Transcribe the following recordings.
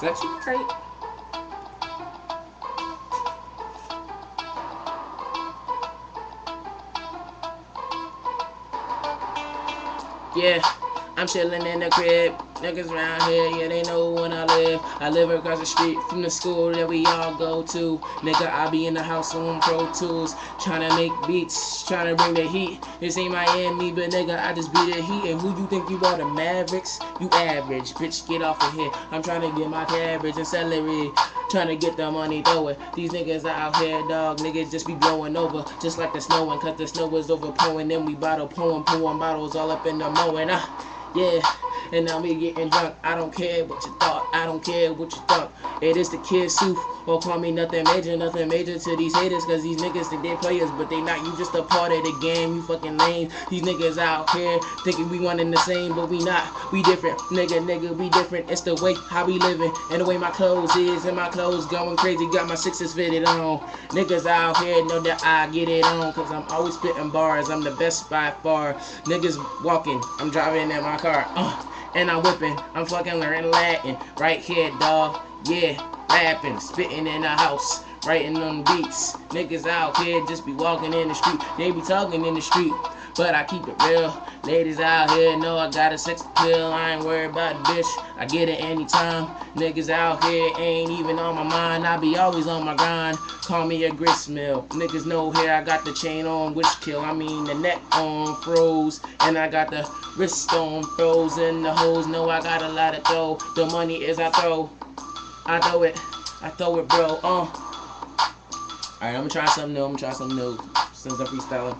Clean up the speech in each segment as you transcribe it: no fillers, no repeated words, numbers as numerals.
Set you right. Yeah, I'm chillin' in the crib. Niggas around here, yeah, they know when I live. I live across the street from the school that we all go to. Nigga, I be in the house on Pro Tools, tryna make beats, tryna bring the heat. This ain't Miami, but nigga, I just be the heat. And who you think you are, the Mavericks? You average, bitch, get off of here. I'm tryna get my cabbage and celery, tryna get the money, throw it. These niggas out here, dog, niggas just be blowing over, just like the snowing, cause the snow is overpowing. Then we bottle pouring bottles all up in the mowing. Yeah, and now me getting drunk. I don't care what you thought, I don't care what you thought. It is the Kid Sooth, or call me nothing major to these haters, cause these niggas think they players, but they not. You just a part of the game, you fucking lame. These niggas out here thinking we one and the same, but we not. We different, nigga, we different. It's the way how we living, and the way my clothes is, and my clothes going crazy. Got my sixes fitted on. Niggas out here know that I get it on, cause I'm always spitting bars. I'm the best by far. Niggas walking, I'm driving in my car, and I'm whipping. I'm fucking learning Latin right here, dog. Yeah, rapping, spitting in the house, writing on beats. Niggas out here just be walking in the street. They be talking in the street, but I keep it real. Ladies out here know I got a sex appeal. I ain't worried about the bitch, I get it anytime. Niggas out here ain't even on my mind. I be always on my grind. Call me a grist mill. Niggas know here I got the chain on, which kill. I mean the neck on froze, and I got the wrist on froze, and the hoes know I got a lot of throw. The money is I throw it, bro. Alright, I'm gonna try something new. Since I'm freestyling.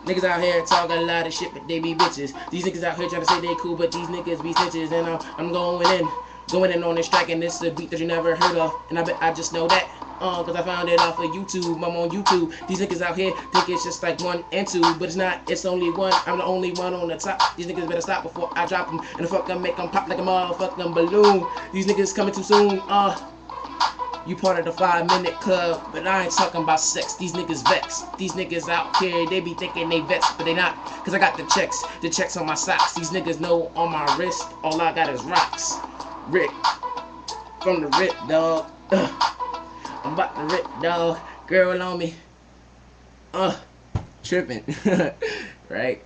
Niggas out here talk a lot of shit, but they be bitches. These niggas out here trying to say they cool, but these niggas be snitches. And I'm going in on this track, and this is a beat that you never heard of. And I bet I just know that, cause I found it off of YouTube. I'm on YouTube. These niggas out here think it's just like 1 and 2, but it's not. It's only 1. I'm the only one on the top. These niggas better stop before I drop them, and the fuck I make them pop like a motherfucking balloon. These niggas coming too soon. You part of the 5-minute club, but I ain't talking about sex. These niggas vex. These niggas out here, they be thinking they vets, but they not. Cause I got the checks on my socks. These niggas know on my wrist, all I got is rocks. Rick, from the rip, dog. I'm about to rip, dog. Girl on me. Tripping. Right?